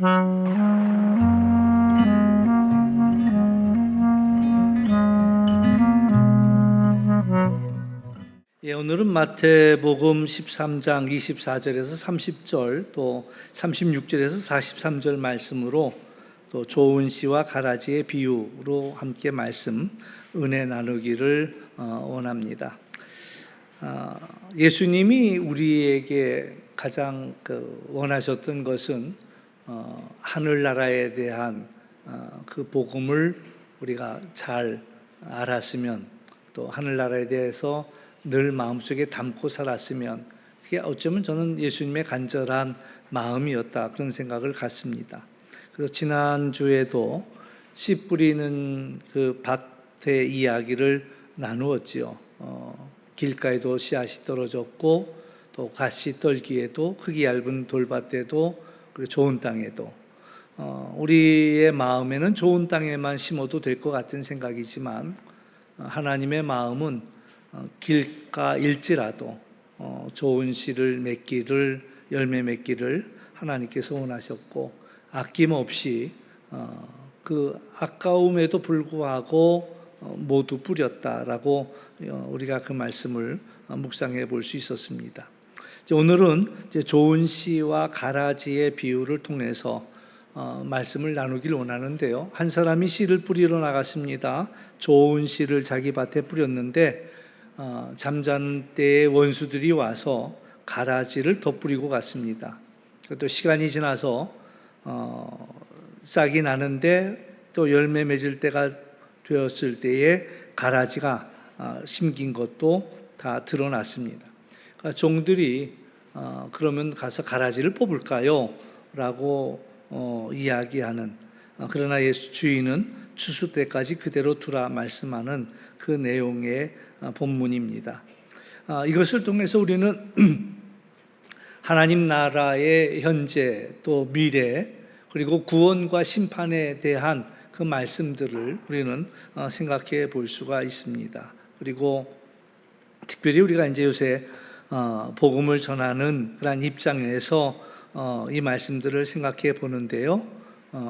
예, 오늘은 마태복음 13장 24절에서 30절 또 36절에서 43절 말씀으로 또 좋은 씨와 가라지의 비유로 함께 말씀 은혜 나누기를 원합니다. 예수님이 우리에게 가장 원하셨던 것은 하늘나라에 대한 그 복음을 우리가 잘 알았으면, 또 하늘나라에 대해서 늘 마음속에 담고 살았으면, 그게 어쩌면 저는 예수님의 간절한 마음이었다, 그런 생각을 갖습니다. 그래서 지난주에도 씨 뿌리는 그 밭의 이야기를 나누었지요. 길가에도 씨앗이 떨어졌고, 또 갓씨 떨기에도, 흙이 얇은 돌밭에도, 그리고 좋은 땅에도, 우리의 마음에는 좋은 땅에만 심어도 될 것 같은 생각이지만, 하나님의 마음은 길가일지라도 좋은 씨를 맺기를, 열매 맺기를 하나님께서 원하셨고, 아낌없이 그 아까움에도 불구하고 모두 뿌렸다라고 우리가 그 말씀을 묵상해 볼 수 있었습니다. 오늘은 좋은 씨와 가라지의 비유를 통해서 말씀을 나누길 원하는데요. 한 사람이 씨를 뿌리러 나갔습니다. 좋은 씨를 자기 밭에 뿌렸는데 잠자는 때에 원수들이 와서 가라지를 덧뿌리고 갔습니다. 또 시간이 지나서 싹이 나는데 또 열매 맺을 때가 되었을 때에 가라지가 심긴 것도 다 드러났습니다. 그러니까 종들이 그러면 가서 가라지를 뽑을까요? 라고 이야기하는, 그러나 예수 주인은 추수 때까지 그대로 두라 말씀하는 그 내용의 본문입니다. 이것을 통해서 우리는 하나님 나라의 현재 또 미래, 그리고 구원과 심판에 대한 그 말씀들을 우리는 생각해 볼 수가 있습니다. 그리고 특별히 우리가 이제 요새 복음을 전하는 그런 입장에서 이 말씀들을 생각해 보는데요.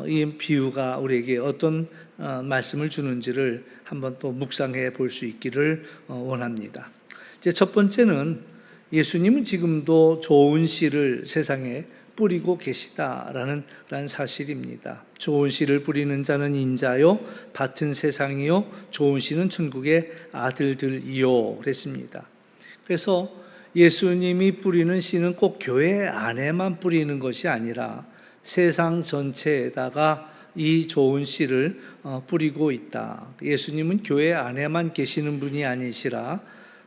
이 비유가 우리에게 어떤 말씀을 주는지를 한번 또 묵상해 볼 수 있기를 원합니다. 이제 첫 번째는 예수님은 지금도 좋은 씨를 세상에 뿌리고 계시다라는 사실입니다. 좋은 씨를 뿌리는 자는 인자요, 밭은 세상이요, 좋은 씨는 천국의 아들들이요, 그랬습니다. 그래서 예수님이 뿌리는 씨는 꼭 교회 안에만 뿌리는 것이 아니라 세상 전체에다가 이 좋은 씨를 뿌리고 있다. 예수님은 교회 안에만 계시는 분이 아니시라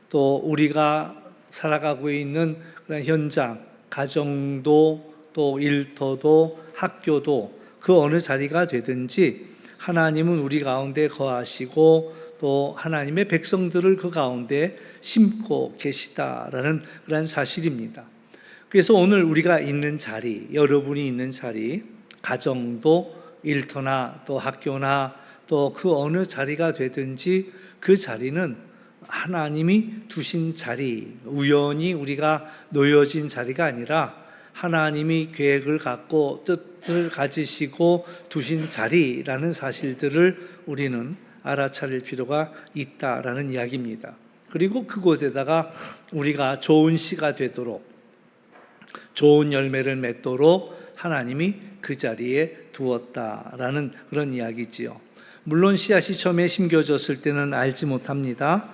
또 우리가 살아가고 있는 그런 현장, 가정도 또 일터도 학교도 그 어느 자리가 되든지 하나님은 우리 가운데 거하시고 또 하나님의 백성들을 그 가운데 심고 계시다라는 그런 사실입니다. 그래서 오늘 우리가 있는 자리, 여러분이 있는 자리, 가정도 일터나 또 학교나 또 그 어느 자리가 되든지 그 자리는 하나님이 두신 자리, 우연히 우리가 놓여진 자리가 아니라 하나님이 계획을 갖고 뜻을 가지시고 두신 자리라는 사실들을 우리는 알아차릴 필요가 있다라는 이야기입니다. 그리고 그곳에다가 우리가 좋은 씨가 되도록, 좋은 열매를 맺도록 하나님이 그 자리에 두었다라는 그런 이야기지요. 물론 씨앗이 처음에 심겨졌을 때는 알지 못합니다.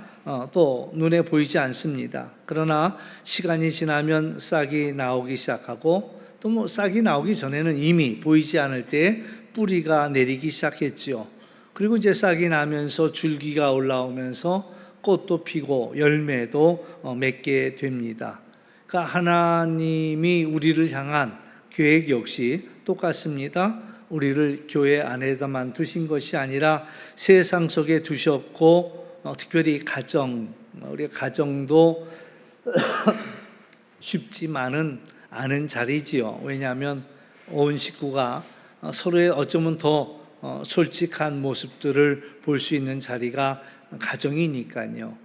또 눈에 보이지 않습니다. 그러나 시간이 지나면 싹이 나오기 시작하고 또 싹이 나오기 전에는 이미 보이지 않을 때에 뿌리가 내리기 시작했지요. 그리고 이제 싹이 나면서 줄기가 올라오면서 꽃도 피고 열매도 맺게 됩니다. 그러니까 하나님이 우리를 향한 계획 역시 똑같습니다. 우리를 교회 안에다만 두신 것이 아니라 세상 속에 두셨고 특별히 가정, 우리 가정도 쉽지만은 않은 자리지요. 왜냐하면 온 식구가 서로의 어쩌면 더 솔직한 모습들을 볼 수 있는 자리가 가정이니까요.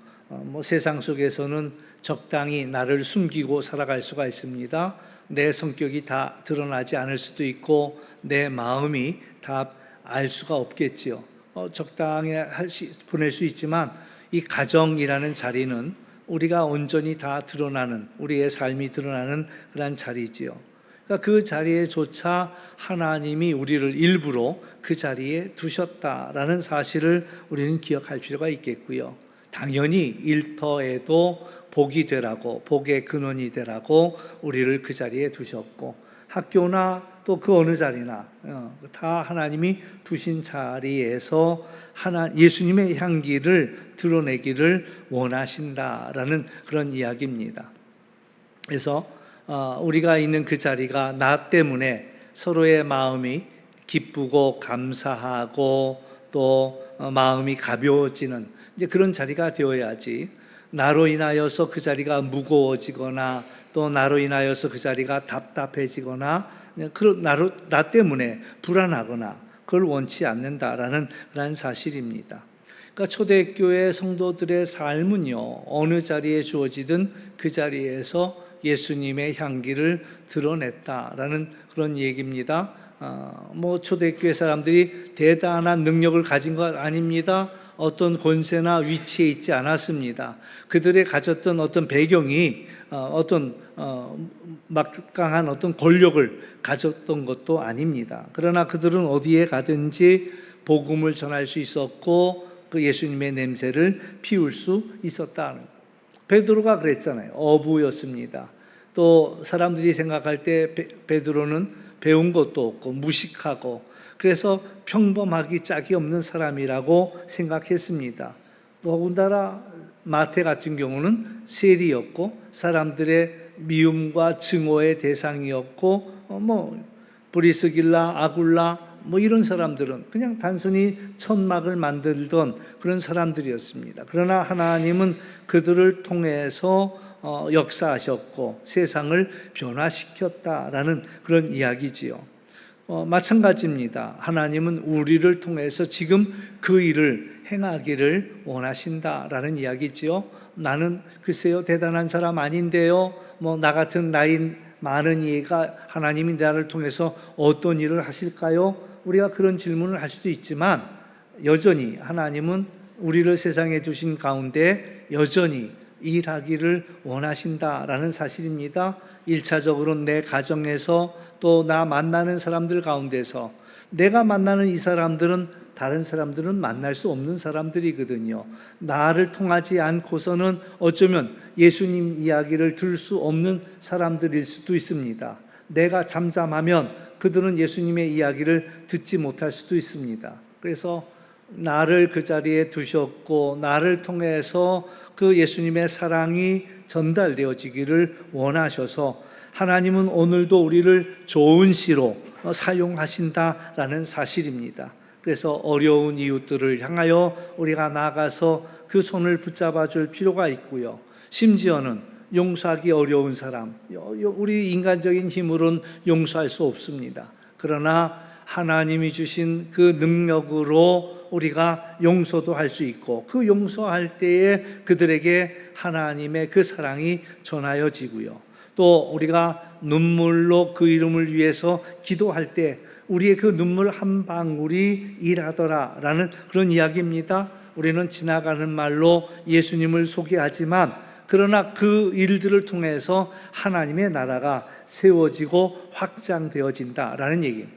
세상 속에서는 적당히 나를 숨기고 살아갈 수가 있습니다. 내 성격이 다 드러나지 않을 수도 있고 내 마음이 다 알 수가 없겠지요. 적당히 보낼 수 있지만 이 가정이라는 자리는 우리가 온전히 다 드러나는, 우리의 삶이 드러나는 그런 자리지요. 그러니까 그 자리에조차 하나님이 우리를 일부러 그 자리에 두셨다라는 사실을 우리는 기억할 필요가 있겠고요. 당연히 일터에도 복이 되라고, 복의 근원이 되라고 우리를 그 자리에 두셨고, 학교나 또 그 어느 자리나 다 하나님이 두신 자리에서 예수님의 향기를 드러내기를 원하신다라는 그런 이야기입니다. 그래서 우리가 있는 그 자리가 나 때문에 서로의 마음이 기쁘고 감사하고 또 마음이 가벼워지는 이제 그런 자리가 되어야지, 나로 인하여서 그 자리가 무거워지거나 또 나로 인하여서 그 자리가 답답해지거나 나 때문에 불안하거나 그걸 원치 않는다라는 그런 사실입니다. 그러니까 초대교회 성도들의 삶은요, 어느 자리에 주어지든 그 자리에서 예수님의 향기를 드러냈다라는 그런 얘기입니다. 초대교회 사람들이 대단한 능력을 가진 것 아닙니다. 어떤 권세나 위치에 있지 않았습니다. 그들의 가졌던 어떤 배경이 어떤 막강한 어떤 권력을 가졌던 것도 아닙니다. 그러나 그들은 어디에 가든지 복음을 전할 수 있었고 그 예수님의 냄새를 피울 수 있었다는, 베드로가 그랬잖아요. 어부였습니다. 또 사람들이 생각할 때 베드로는 배운 것도 없고 무식하고 그래서 평범하기 짝이 없는 사람이라고 생각했습니다. 더군다나 마태 같은 경우는 세리였고 사람들의 미움과 증오의 대상이었고 브리스길라, 아굴라 이런 사람들은 그냥 단순히 천막을 만들던 그런 사람들이었습니다. 그러나 하나님은 그들을 통해서 역사하셨고 세상을 변화시켰다라는 그런 이야기지요. 마찬가지입니다. 하나님은 우리를 통해서 지금 그 일을 행하기를 원하신다라는 이야기지요. 나는 글쎄요 대단한 사람 아닌데요. 나 같은 나이 많은 이가 하나님이 나를 통해서 어떤 일을 하실까요? 우리가 그런 질문을 할 수도 있지만 여전히 하나님은 우리를 세상에 두신 가운데 여전히 일하기를 원하신다라는 사실입니다. 1차적으로 내 가정에서 또 나 만나는 사람들 가운데서, 내가 만나는 이 사람들은 다른 사람들은 만날 수 없는 사람들이거든요. 나를 통하지 않고서는 어쩌면 예수님 이야기를 들을 수 없는 사람들일 수도 있습니다. 내가 잠잠하면 그들은 예수님의 이야기를 듣지 못할 수도 있습니다. 그래서 나를 그 자리에 두셨고 나를 통해서 그 예수님의 사랑이 전달되어지기를 원하셔서 하나님은 오늘도 우리를 좋은 시로 사용하신다라는 사실입니다. 그래서 어려운 이웃들을 향하여 우리가 나아가서 그 손을 붙잡아 줄 필요가 있고요. 심지어는 용서하기 어려운 사람, 우리 인간적인 힘으로는 용서할 수 없습니다. 그러나 하나님이 주신 그 능력으로 우리가 용서도 할 수 있고 그 용서할 때에 그들에게 하나님의 그 사랑이 전하여지고요. 또 우리가 눈물로 그 이름을 위해서 기도할 때 우리의 그 눈물 한 방울이 일하더라라는 그런 이야기입니다. 우리는 지나가는 말로 예수님을 소개하지만 그러나 그 일들을 통해서 하나님의 나라가 세워지고 확장되어진다라는 얘기입니다.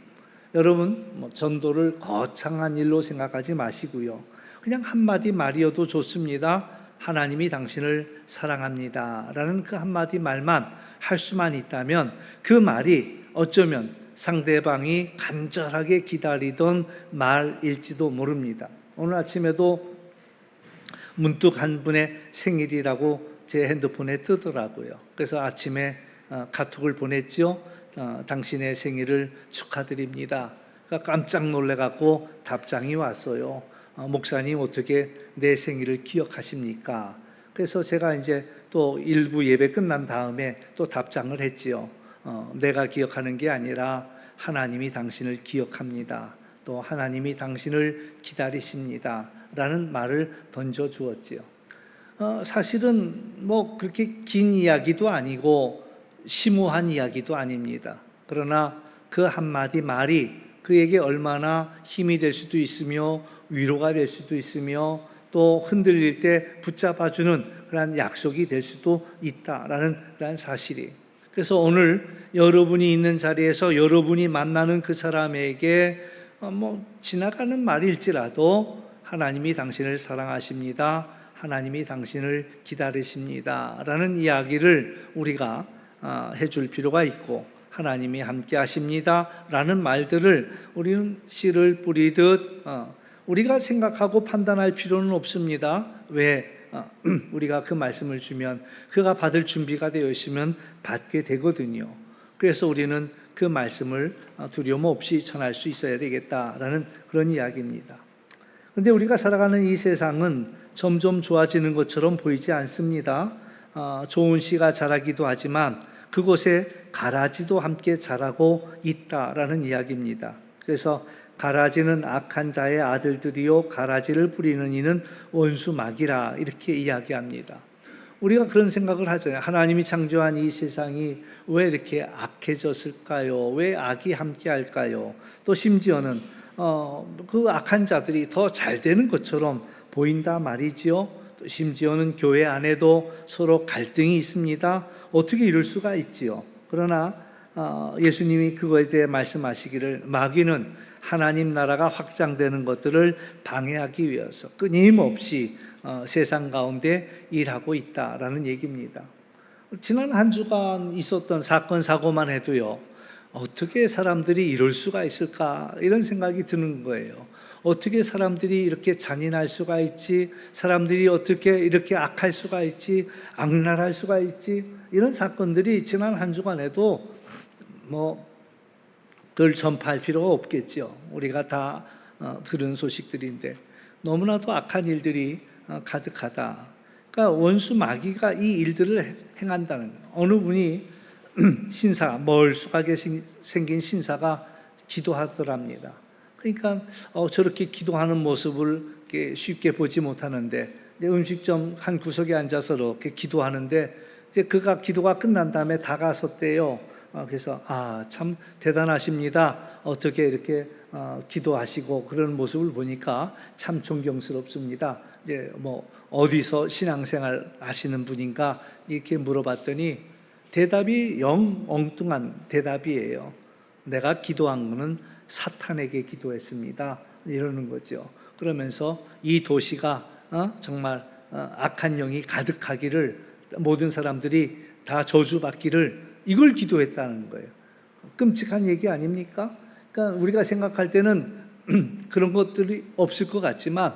여러분 전도를 거창한 일로 생각하지 마시고요. 그냥 한마디 말이어도 좋습니다. 하나님이 당신을 사랑합니다 라는 그 한마디 말만 할 수만 있다면 그 말이 어쩌면 상대방이 간절하게 기다리던 말일지도 모릅니다. 오늘 아침에도 문득 한 분의 생일이라고 제 핸드폰에 뜨더라고요. 그래서 아침에 카톡을 보냈죠. 당신의 생일을 축하드립니다. 그러니까 깜짝 놀래갖고 답장이 왔어요. 목사님 어떻게 내 생일을 기억하십니까? 그래서 제가 이제 또 일부 예배 끝난 다음에 또 답장을 했지요. 내가 기억하는 게 아니라 하나님이 당신을 기억합니다. 또 하나님이 당신을 기다리십니다. 라는 말을 던져 주었지요. 사실은 그렇게 긴 이야기도 아니고 심오한 이야기도 아닙니다. 그러나 그 한마디 말이 그에게 얼마나 힘이 될 수도 있으며 위로가 될 수도 있으며 또 흔들릴 때 붙잡아주는 그런 약속이 될 수도 있다라는 그런 사실이. 그래서 오늘 여러분이 있는 자리에서 여러분이 만나는 그 사람에게 지나가는 말일지라도 하나님이 당신을 사랑하십니다. 하나님이 당신을 기다리십니다. 라는 이야기를 우리가 해줄 필요가 있고, 하나님이 함께 하십니다. 라는 말들을 우리는 씨를 뿌리듯 우리가 생각하고 판단할 필요는 없습니다. 왜? 우리가 그 말씀을 주면 그가 받을 준비가 되어 있으면 받게 되거든요. 그래서 우리는 그 말씀을 두려움 없이 전할 수 있어야 되겠다라는 그런 이야기입니다. 그런데 우리가 살아가는 이 세상은 점점 좋아지는 것처럼 보이지 않습니다. 좋은 씨가 자라기도 하지만 그곳에 가라지도 함께 자라고 있다라는 이야기입니다. 그래서 가라지는 악한 자의 아들들이요 가라지를 뿌리는 이는 원수막이라 이렇게 이야기합니다. 우리가 그런 생각을 하잖아요. 하나님이 창조한 이 세상이 왜 이렇게 악해졌을까요? 왜 악이 함께 할까요? 또 심지어는 그 악한 자들이 더 잘 되는 것처럼 보인다 말이지요. 또 심지어는 교회 안에도 서로 갈등이 있습니다. 어떻게 이럴 수가 있지요? 그러나 예수님이 그거에 대해 말씀하시기를 마귀는 하나님 나라가 확장되는 것들을 방해하기 위해서 끊임없이 세상 가운데 일하고 있다라는 얘기입니다. 지난 한 주간 있었던 사건 사고만 해도요, 어떻게 사람들이 이럴 수가 있을까 이런 생각이 드는 거예요. 어떻게 사람들이 이렇게 잔인할 수가 있지? 사람들이 어떻게 이렇게 악할 수가 있지? 악랄할 수가 있지? 이런 사건들이 지난 한 주간에도 그걸 전파할 필요가 없겠죠. 우리가 다 들은 소식들인데 너무나도 악한 일들이 가득하다. 그러니까 원수 마귀가 이 일들을 행한다는 거예요. 어느 분이 신사, 멀쑥하게 생긴 신사가 기도하더랍니다. 그러니까 저렇게 기도하는 모습을 이렇게 쉽게 보지 못하는데 음식점 한 구석에 앉아서 이렇게 기도하는데 이제 그가 기도가 끝난 다음에 다가섰대요. 그래서 참 대단하십니다. 어떻게 이렇게 기도하시고 그런 모습을 보니까 참 존경스럽습니다. 이제 어디서 신앙생활 하시는 분인가 이렇게 물어봤더니 대답이 영 엉뚱한 대답이에요. 내가 기도한 거는 사탄에게 기도했습니다. 이러는 거죠. 그러면서 이 도시가 정말 악한 영이 가득하기를 모든 사람들이 다 저주받기를 이걸 기도했다는 거예요. 끔찍한 얘기 아닙니까? 그러니까 우리가 생각할 때는 그런 것들이 없을 것 같지만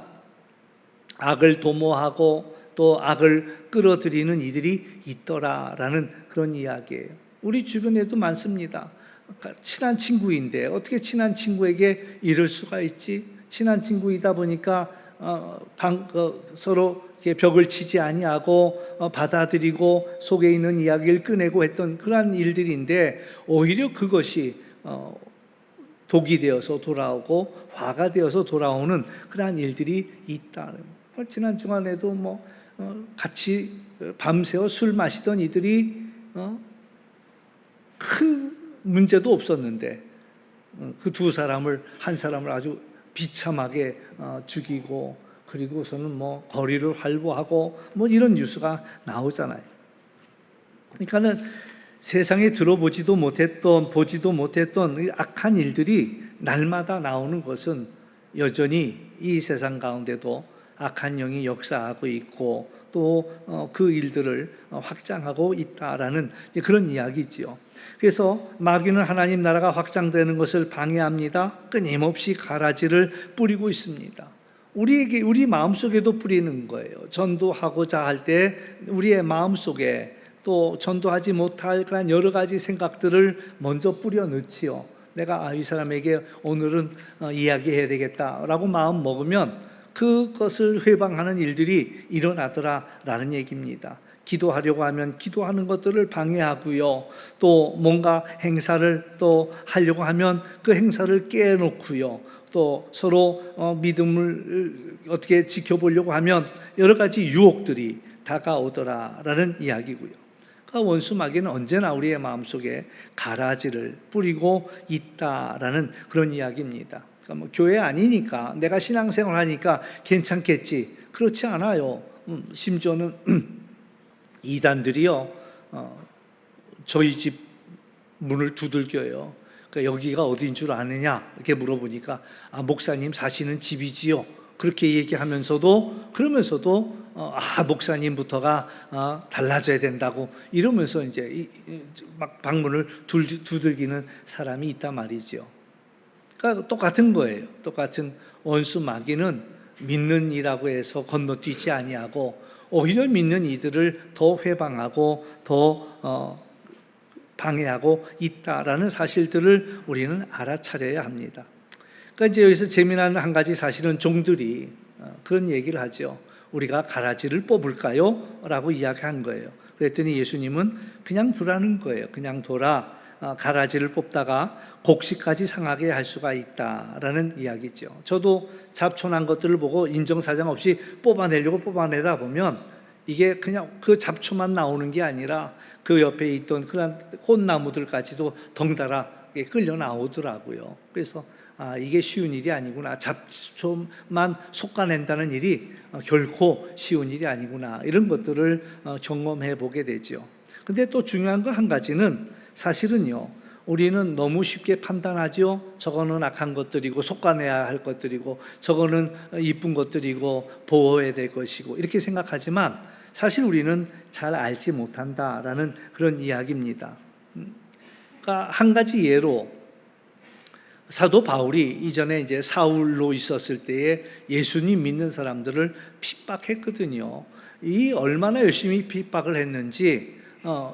악을 도모하고 또 악을 끌어들이는 이들이 있더라라는 그런 이야기예요. 우리 주변에도 많습니다. 그러니까 친한 친구인데 어떻게 친한 친구에게 이럴 수가 있지? 친한 친구이다 보니까 서로 벽을 치지 아니하고 받아들이고 속에 있는 이야기를 꺼내고 했던 그러한 일들인데 오히려 그것이 독이 되어서 돌아오고 화가 되어서 돌아오는 그러한 일들이 있다는. 지난 주간에도 같이 밤새워 술 마시던 이들이 큰 문제도 없었는데 그 두 사람을 한 사람을 아주 비참하게 죽이고 그리고서는 거리를 활보하고 이런 뉴스가 나오잖아요. 그러니까는 세상에 들어보지도 못했던 보지도 못했던 이 악한 일들이 날마다 나오는 것은 여전히 이 세상 가운데도 악한 영이 역사하고 있고 또 그 일들을 확장하고 있다라는 그런 이야기지요. 그래서 마귀는 하나님 나라가 확장되는 것을 방해합니다. 끊임없이 가라지를 뿌리고 있습니다. 우리 마음속에도 뿌리는 거예요. 전도하고자 할 때 우리의 마음속에 또 전도하지 못할 그런 여러 가지 생각들을 먼저 뿌려 넣지요. 내가 이 사람에게 오늘은 이야기해야 되겠다라고 마음 먹으면 그것을 회방하는 일들이 일어나더라라는 얘기입니다. 기도하려고 하면 기도하는 것들을 방해하고요. 또 뭔가 행사를 또 하려고 하면 그 행사를 깨놓고요. 또 서로 믿음을 어떻게 지켜보려고 하면 여러 가지 유혹들이 다가오더라라는 이야기고요. 그러니까 원수 마귀는 언제나 우리의 마음속에 가라지를 뿌리고 있다라는 그런 이야기입니다. 그러니까 뭐 교회 아니니까 내가 신앙생활 하니까 괜찮겠지, 그렇지 않아요. 심지어는 이단들이요, 저희 집 문을 두들겨요. 그러니까 여기가 어디인 줄 아느냐 이렇게 물어보니까 목사님 사시는 집이지요, 그렇게 얘기하면서도, 그러면서도 목사님부터가 달라져야 된다고 이러면서 이제 막 방문을 두들기는 사람이 있단 말이죠. 그러니까 똑같은 거예요. 똑같은 원수 마귀는 믿는 이라고 해서 건너뛰지 아니하고 오히려 믿는 이들을 더 회방하고 더 방해하고 있다라는 사실들을 우리는 알아차려야 합니다. 그러니까 이제 여기서 재미난 한 가지 사실은 종들이 그런 얘기를 하죠. 우리가 가라지를 뽑을까요? 라고 이야기한 거예요. 그랬더니 예수님은 그냥 두라는 거예요. 그냥 둬라. 가라지를 뽑다가 곡식까지 상하게 할 수가 있다라는 이야기죠. 저도 잡초난 것들을 보고 인정사정 없이 뽑아내다 보면 이게 그냥 그 잡초만 나오는 게 아니라 그 옆에 있던 그런 꽃나무들까지도 덩달아 끌려 나오더라고요. 그래서 이게 쉬운 일이 아니구나. 잡초만 솎아낸다는 일이 결코 쉬운 일이 아니구나. 이런 것들을 경험해 보게 되죠. 근데 또 중요한 거 한 가지는 사실은요, 우리는 너무 쉽게 판단하죠. 저거는 악한 것들이고 솎아내야 할 것들이고 저거는 이쁜 것들이고 보호해야 될 것이고 이렇게 생각하지만 사실 우리는 잘 알지 못한다라는 그런 이야기입니다. 그러니까 한 가지 예로 사도 바울이 이전에 이제 사울로 있었을 때에 예수님 믿는 사람들을 핍박했거든요. 이 얼마나 열심히 핍박을 했는지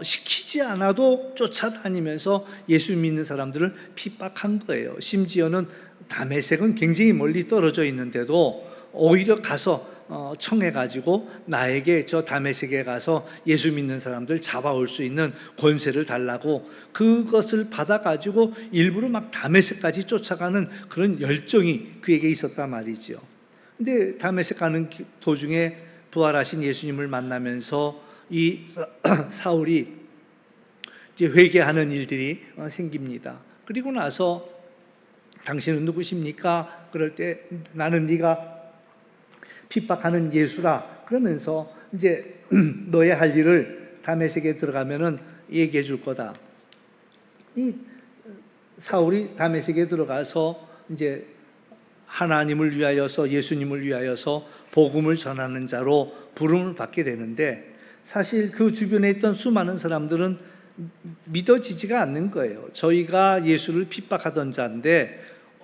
시키지 않아도 쫓아다니면서 예수 믿는 사람들을 핍박한 거예요. 심지어는 다메섹은 굉장히 멀리 떨어져 있는데도 오히려 가서 청해가지고 나에게 저 다메섹에 가서 예수 믿는 사람들 잡아올 수 있는 권세를 달라고 그것을 받아가지고 일부러 막 다메섹까지 쫓아가는 그런 열정이 그에게 있었단 말이죠. 근데 다메섹 가는 도중에 부활하신 예수님을 만나면서 이 사울이 이제 회개하는 일들이 생깁니다. 그리고 나서 당신은 누구십니까? 그럴 때 나는 네가 핍박하는 예수라. 그러면서 이제 너의 할 일을 다메섹에 들어가면은 얘기해 줄 거다. 이 사울이 다메섹에 들어가서 이제 하나님을 위하여서 예수님을 위하여서 복음을 전하는 자로 부름을 받게 되는데 사실 그 주변에 있던 수많은 사람들은 믿어지지가 않는 거예요. 저희가 예수를 핍박하던 자인데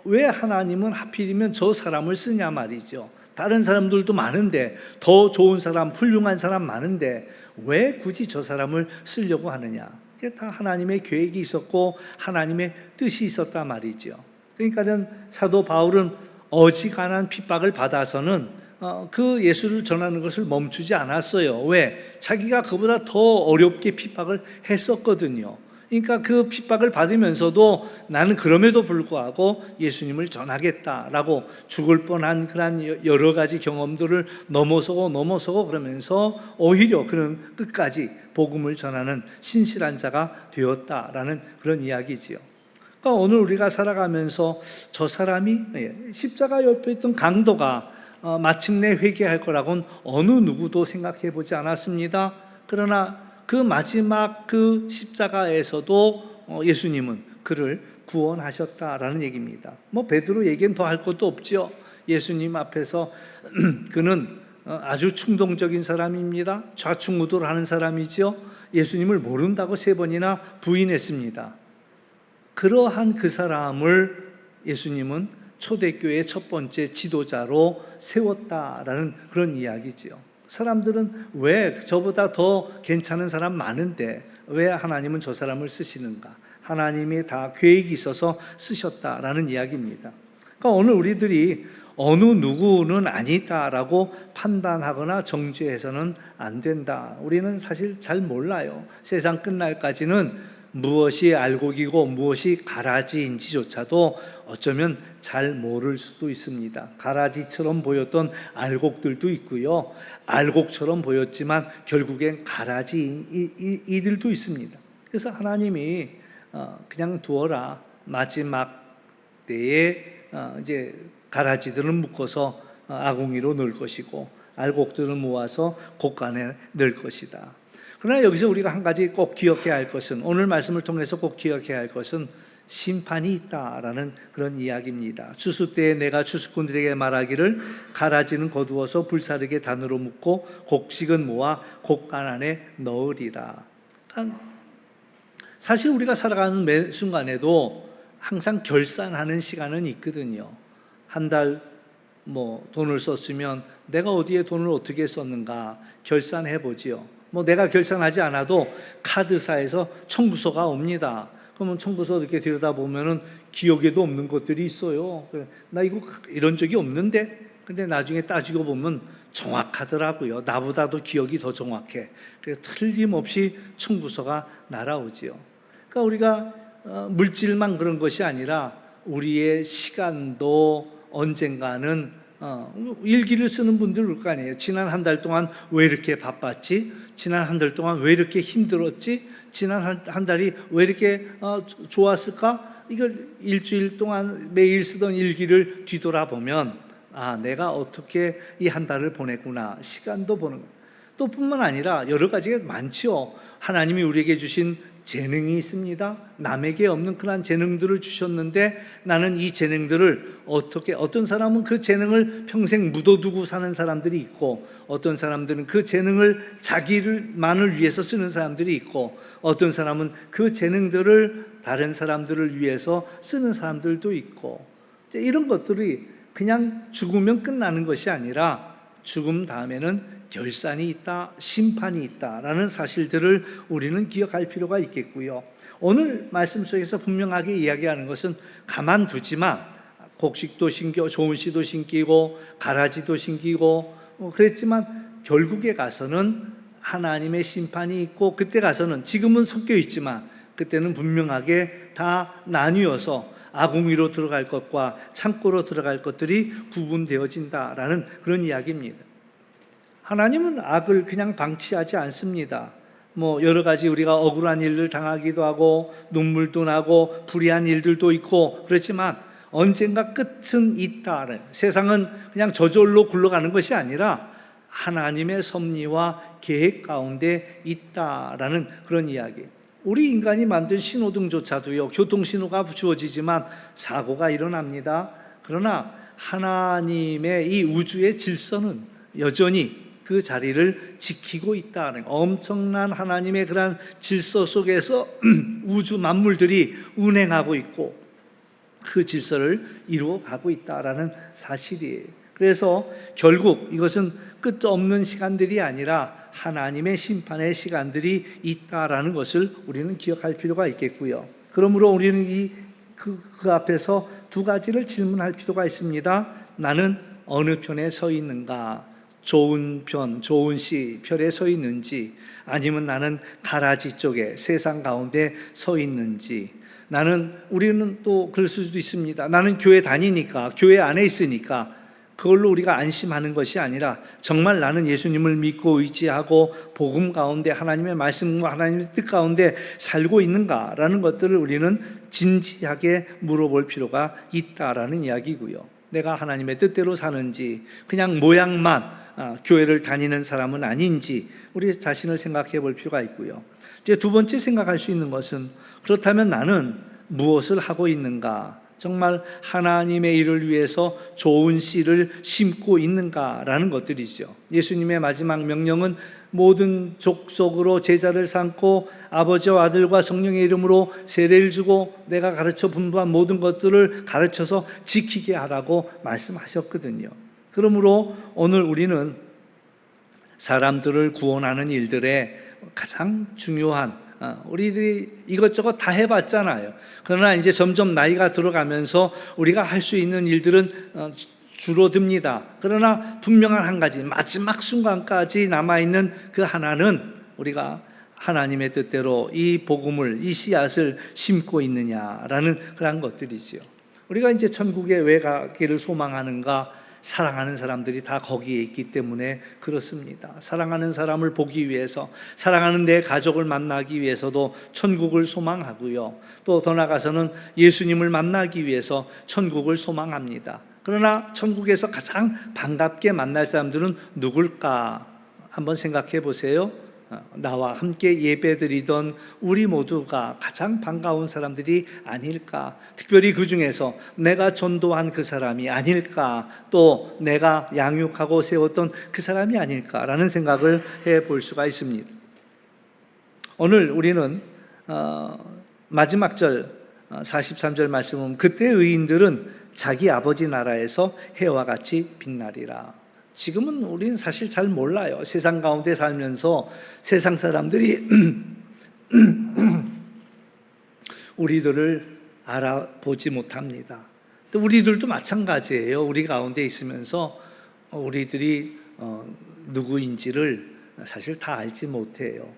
왜 하나님은 하필이면 저 사람을 쓰냐 말이죠. 다른 사람들도 많은데, 더 좋은 사람, 훌륭한 사람 많은데 왜 굳이 저 사람을 쓰려고 하느냐. 그게 다 하나님의 계획이 있었고 하나님의 뜻이 있었단 말이죠. 그러니까는 사도 바울은 어지간한 핍박을 받아서는 그 예수를 전하는 것을 멈추지 않았어요. 왜? 자기가 그보다 더 어렵게 핍박을 했었거든요. 그러니까 그 핍박을 받으면서도 나는 그럼에도 불구하고 예수님을 전하겠다라고 죽을 뻔한 그런 여러 가지 경험들을 넘어서고 그러면서 오히려 그는 끝까지 복음을 전하는 신실한 자가 되었다라는 그런 이야기지요. 그러니까 오늘 우리가 살아가면서 저 사람이 십자가 옆에 있던 강도가 마침내 회개할 거라고는 어느 누구도 생각해 보지 않았습니다. 그러나 그 마지막 그 십자가에서도 예수님은 그를 구원하셨다라는 얘기입니다. 뭐 베드로 얘기는 더 할 것도 없죠. 예수님 앞에서 그는 아주 충동적인 사람입니다. 좌충우돌하는 사람이죠. 예수님을 모른다고 3번이나 부인했습니다. 그러한 그 사람을 예수님은 초대교회의 첫 번째 지도자로 세웠다라는 그런 이야기지요. 사람들은 왜 저보다 더 괜찮은 사람 많은데 왜 하나님은 저 사람을 쓰시는가? 하나님이 다 계획이 있어서 쓰셨다라는 이야기입니다. 그러니까 오늘 우리들이 어느 누구는 아니다라고 판단하거나 정죄해서는 안 된다. 우리는 사실 잘 몰라요. 세상 끝날까지는 무엇이 알곡이고 무엇이 가라지인지조차도 어쩌면 잘 모를 수도 있습니다. 가라지처럼 보였던 알곡들도 있고요. 알곡처럼 보였지만 결국엔 가라지인 이들도 있습니다. 그래서 하나님이 그냥 두어라. 마지막 때에 이제 가라지들은 묶어서 아궁이로 넣을 것이고 알곡들을 모아서 곡간에 넣을 것이다. 그러나 여기서 우리가 한 가지 꼭 기억해야 할 것은, 오늘 말씀을 통해서 꼭 기억해야 할 것은 심판이 있다라는 그런 이야기입니다. 추수 때에 내가 추수꾼들에게 말하기를 가라지는 거두어서 불사르게 단으로 묶고 곡식은 모아 곡간 안에 넣으리라. 사실 우리가 살아가는 매 순간에도 항상 결산하는 시간은 있거든요. 한 달 돈을 썼으면 내가 어디에 돈을 어떻게 썼는가 결산해 보지요. 내가 결산하지 않아도 카드사에서 청구서가 옵니다. 그러면 청구서 이렇게 들여다보면은 기억에도 없는 것들이 있어요. 나 이거 이런 적이 없는데? 근데 나중에 따지고 보면 정확하더라고요. 나보다도 기억이 더 정확해. 그래서 틀림없이 청구서가 날아오지요. 그러니까 우리가 물질만 그런 것이 아니라 우리의 시간도 언젠가는 일기를 쓰는 분들 올 거 아니에요. 지난 한 달 동안 왜 이렇게 바빴지? 지난 한 달 동안 왜 이렇게 힘들었지? 지난 한 달이 왜 이렇게 좋았을까? 이걸 일주일 동안 매일 쓰던 일기를 뒤돌아보면 내가 어떻게 이 한 달을 보냈구나. 시간도 보는 거예요. 또 뿐만 아니라 여러 가지가 많죠. 하나님이 우리에게 주신 재능이 있습니다. 남에게 없는 그런 재능들을 주셨는데 나는 이 재능들을 어떤 사람은 그 재능을 평생 묻어두고 사는 사람들이 있고, 어떤 사람들은 그 재능을 자기만을 위해서 쓰는 사람들이 있고, 어떤 사람은 그 재능들을 다른 사람들을 위해서 쓰는 사람들도 있고, 이런 것들이 그냥 죽으면 끝나는 것이 아니라 죽음 다음에는 결산이 있다, 심판이 있다라는 사실들을 우리는 기억할 필요가 있겠고요. 오늘 말씀 속에서 분명하게 이야기하는 것은 가만두지만 곡식도 심기고 좋은 씨도 심기고 가라지도 심기고 그랬지만 결국에 가서는 하나님의 심판이 있고, 그때 가서는 지금은 섞여 있지만 그때는 분명하게 다 나뉘어서 아궁이로 들어갈 것과 창고로 들어갈 것들이 구분되어진다라는 그런 이야기입니다. 하나님은 악을 그냥 방치하지 않습니다. 여러 가지 우리가 억울한 일을 당하기도 하고 눈물도 나고 불의한 일들도 있고 그렇지만 언젠가 끝은 있다. 세상은 그냥 저절로 굴러가는 것이 아니라 하나님의 섭리와 계획 가운데 있다라는 그런 이야기. 우리 인간이 만든 신호등조차도요, 교통신호가 주어지지만 사고가 일어납니다. 그러나 하나님의 이 우주의 질서는 여전히 그 자리를 지키고 있다는, 엄청난 하나님의 그러한 질서 속에서 우주 만물들이 운행하고 있고 그 질서를 이루어가고 있다라는 사실이에요. 그래서 결국 이것은 끝없는 시간들이 아니라 하나님의 심판의 시간들이 있다라는 것을 우리는 기억할 필요가 있겠고요. 그러므로 우리는 그 앞에서 두 가지를 질문할 필요가 있습니다. 나는 어느 편에 서 있는가? 좋은 편, 좋은 씨 편에 서 있는지, 아니면 나는 가라지 쪽에 세상 가운데 서 있는지. 우리는 또 그럴 수도 있습니다. 나는 교회 다니니까, 교회 안에 있으니까 그걸로 우리가 안심하는 것이 아니라 정말 나는 예수님을 믿고 의지하고 복음 가운데 하나님의 말씀과 하나님의 뜻 가운데 살고 있는가라는 것들을 우리는 진지하게 물어볼 필요가 있다라는 이야기고요. 내가 하나님의 뜻대로 사는지, 그냥 모양만 교회를 다니는 사람은 아닌지 우리 자신을 생각해 볼 필요가 있고요. 이제 두 번째 생각할 수 있는 것은, 그렇다면 나는 무엇을 하고 있는가? 정말 하나님의 일을 위해서 좋은 씨를 심고 있는가라는 것들이죠. 예수님의 마지막 명령은 모든 족속으로 제자를 삼고 아버지와 아들과 성령의 이름으로 세례를 주고 내가 가르쳐 분부한 모든 것들을 가르쳐서 지키게 하라고 말씀하셨거든요. 그러므로 오늘 우리는 사람들을 구원하는 일들에 가장 중요한, 우리들이 이것저것 다 해봤잖아요. 그러나 이제 점점 나이가 들어가면서 우리가 할 수 있는 일들은 줄어듭니다. 그러나 분명한 한 가지, 마지막 순간까지 남아있는 그 하나는 우리가 하나님의 뜻대로 이 복음을, 이 씨앗을 심고 있느냐라는 그런 것들이지요. 우리가 이제 천국에 왜 가기를 소망하는가? 사랑하는 사람들이 다 거기에 있기 때문에 그렇습니다. 사랑하는 사람을 보기 위해서, 사랑하는 내 가족을 만나기 위해서도 천국을 소망하고요. 또 더 나아가서는 예수님을 만나기 위해서 천국을 소망합니다. 그러나 천국에서 가장 반갑게 만날 사람들은 누굴까? 한번 생각해 보세요. 나와 함께 예배드리던 우리 모두가 가장 반가운 사람들이 아닐까? 특별히 그 중에서 내가 전도한 그 사람이 아닐까? 또 내가 양육하고 세웠던 그 사람이 아닐까라는 생각을 해볼 수가 있습니다. 오늘 우리는 마지막 절 43절 말씀은 그때 의인들은 자기 아버지 나라에서 해와 같이 빛나리라. 지금은 우리는 사실 잘 몰라요. 세상 가운데 살면서 세상 사람들이 우리들을 알아보지 못합니다. 또 우리들도 마찬가지예요. 우리 가운데 있으면서 우리들이 누구인지를 사실 다 알지 못해요.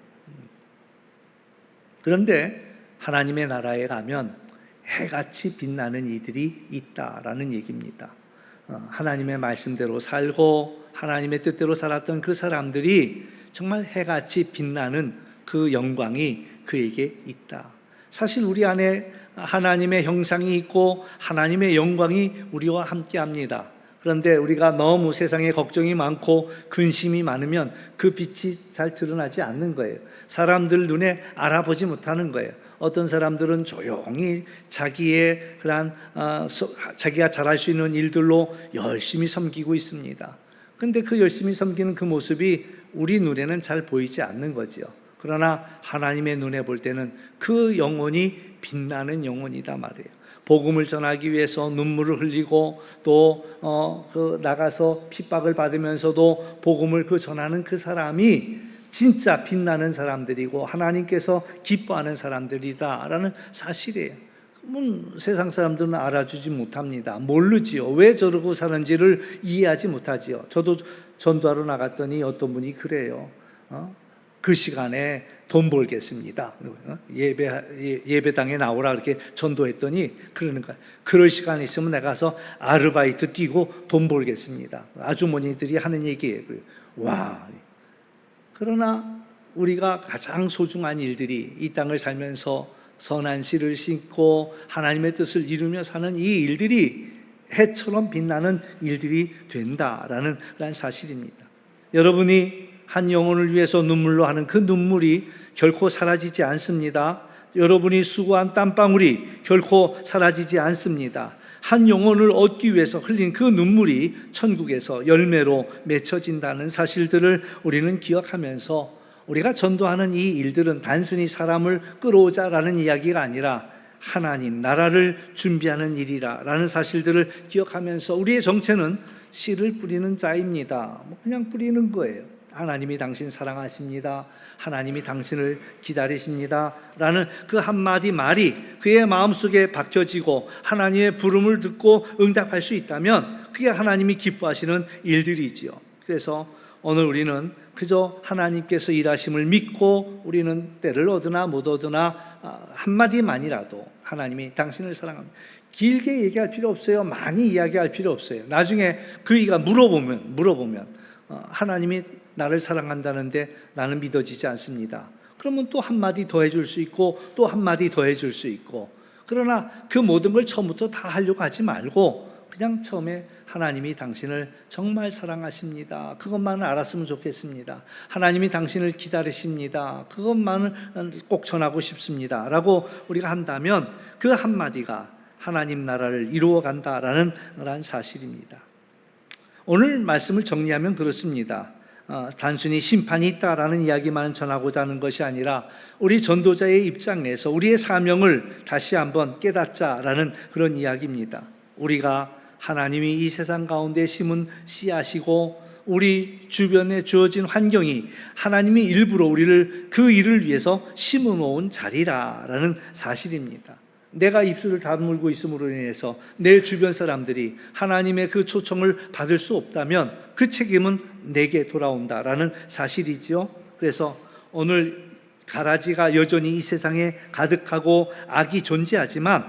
그런데 하나님의 나라에 가면 해같이 빛나는 이들이 있다라는 얘기입니다. 하나님의 말씀대로 살고 하나님의 뜻대로 살았던 그 사람들이 정말 해같이 빛나는 그 영광이 그에게 있다. 사실 우리 안에 하나님의 형상이 있고 하나님의 영광이 우리와 함께합니다. 그런데 우리가 너무 세상에 걱정이 많고 근심이 많으면 그 빛이 잘 드러나지 않는 거예요. 사람들 눈에 알아보지 못하는 거예요. 어떤 사람들은 조용히 자기의 그런 자기가 잘할 수 있는 일들로 열심히 섬기고 있습니다. 그런데 그 열심히 섬기는 그 모습이 우리 눈에는 잘 보이지 않는 거지요. 그러나 하나님의 눈에 볼 때는 그 영혼이 빛나는 영혼이다 말이에요. 복음을 전하기 위해서 눈물을 흘리고 또 나가서 핍박을 받으면서도 복음을 전하는 그 사람이 진짜 빛나는 사람들이고 하나님께서 기뻐하는 사람들이다라는 사실이에요. 세상 사람들은 알아주지 못합니다. 모르지요. 왜 저러고 사는지를 이해하지 못하지요. 저도 전도하러 나갔더니 어떤 분이 그래요. 그 시간에 돈 벌겠습니다. 예배당에 나오라 이렇게 전도했더니 그러는 거야. 그럴 시간 있으면 내가 가서 아르바이트 뛰고 돈 벌겠습니다. 아주머니들이 하는 얘기예요. 와. 그러나 우리가 가장 소중한 일들이 이 땅을 살면서 선한 씨를 심고 하나님의 뜻을 이루며 사는 이 일들이 해처럼 빛나는 일들이 된다라는 사실입니다. 여러분이 한 영혼을 위해서 눈물로 하는 그 눈물이 결코 사라지지 않습니다. 여러분이 수고한 땀방울이 결코 사라지지 않습니다. 한 영혼을 얻기 위해서 흘린 그 눈물이 천국에서 열매로 맺혀진다는 사실들을 우리는 기억하면서 우리가 전도하는 이 일들은 단순히 사람을 끌어오자라는 이야기가 아니라 하나님 나라를 준비하는 일이라는 사실들을 기억하면서 우리의 정체는 씨를 뿌리는 자입니다. 그냥 뿌리는 거예요. 하나님이 당신 사랑하십니다. 하나님이 당신을 기다리십니다. 라는 그 한마디 말이 그의 마음속에 박혀지고 하나님의 부름을 듣고 응답할 수 있다면 그게 하나님이 기뻐하시는 일들이지요. 그래서 오늘 우리는 그저 하나님께서 일하심을 믿고 우리는 때를 얻으나 못 얻으나 한마디만이라도 하나님이 당신을 사랑합니다. 길게 얘기할 필요 없어요. 많이 이야기할 필요 없어요. 나중에 그이가 물어보면 하나님이 나를 사랑한다는데 나는 믿어지지 않습니다. 그러면 또 한마디 더 해줄 수 있고 또 한마디 더 해줄 수 있고 그러나 그 모든 걸 처음부터 다 하려고 하지 말고 그냥 처음에 하나님이 당신을 정말 사랑하십니다. 그것만을 알았으면 좋겠습니다. 하나님이 당신을 기다리십니다. 그것만을 꼭 전하고 싶습니다. 라고 우리가 한다면 그 한마디가 하나님 나라를 이루어간다라는 사실입니다. 오늘 말씀을 정리하면 그렇습니다. 단순히 심판이 있다라는 이야기만 전하고자 하는 것이 아니라 우리 전도자의 입장에서 우리의 사명을 다시 한번 깨닫자라는 그런 이야기입니다. 우리가 하나님이 이 세상 가운데 심은 씨앗이고 우리 주변에 주어진 환경이 하나님이 일부러 우리를 그 일을 위해서 심어놓은 자리라는 사실입니다. 내가 입술을 다물고 있음으로 인해서 내 주변 사람들이 하나님의 그 초청을 받을 수 없다면 그 책임은 내게 돌아온다라는 사실이지요. 그래서 오늘 가라지가 여전히 이 세상에 가득하고 악이 존재하지만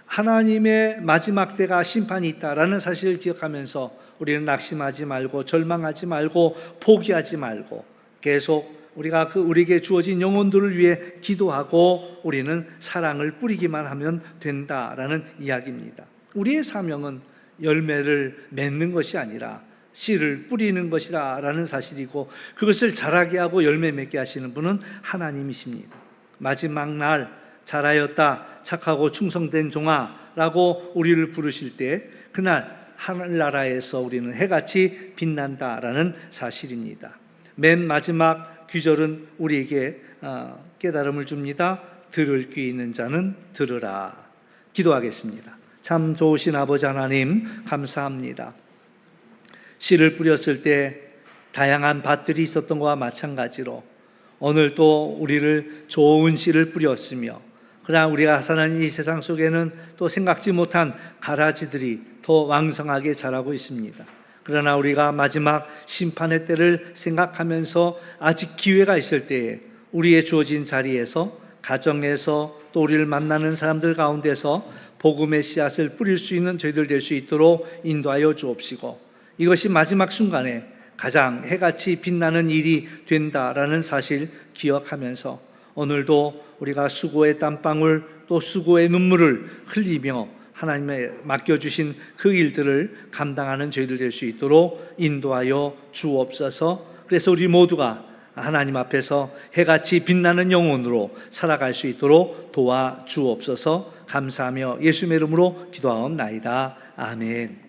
하나님의 마지막 때가 심판이 있다라는 사실을 기억하면서 우리는 낙심하지 말고 절망하지 말고 포기하지 말고 계속 우리가 우리에게 주어진 영혼들을 위해 기도하고 우리는 사랑을 뿌리기만 하면 된다라는 이야기입니다. 우리의 사명은 열매를 맺는 것이 아니라 씨를 뿌리는 것이라는 사실이고, 그것을 자라게 하고 열매 맺게 하시는 분은 하나님이십니다. 마지막 날 잘하였다 착하고 충성된 종아라고 우리를 부르실 때 그날 하늘나라에서 우리는 해같이 빛난다라는 사실입니다. 맨 마지막 귀절은 우리에게 깨달음을 줍니다. 들을 귀 있는 자는 들으라. 기도하겠습니다. 참 좋으신 아버지 하나님, 감사합니다. 씨를 뿌렸을 때 다양한 밭들이 있었던 것과 마찬가지로 오늘 또 우리를 좋은 씨를 뿌렸으며, 그러나 우리가 사는 이 세상 속에는 또 생각지 못한 가라지들이 더 왕성하게 자라고 있습니다. 그러나 우리가 마지막 심판의 때를 생각하면서 아직 기회가 있을 때에 우리의 주어진 자리에서, 가정에서, 또 우리를 만나는 사람들 가운데서 복음의 씨앗을 뿌릴 수 있는 저희들 될 수 있도록 인도하여 주옵시고, 이것이 마지막 순간에 가장 해같이 빛나는 일이 된다라는 사실 기억하면서 오늘도 우리가 수고의 땀방울 또 수고의 눈물을 흘리며 하나님의 맡겨주신 그 일들을 감당하는 저희들 될 수 있도록 인도하여 주옵소서. 그래서 우리 모두가 하나님 앞에서 해같이 빛나는 영혼으로 살아갈 수 있도록 도와주옵소서. 감사하며 예수님의 이름으로 기도하옵나이다. 아멘.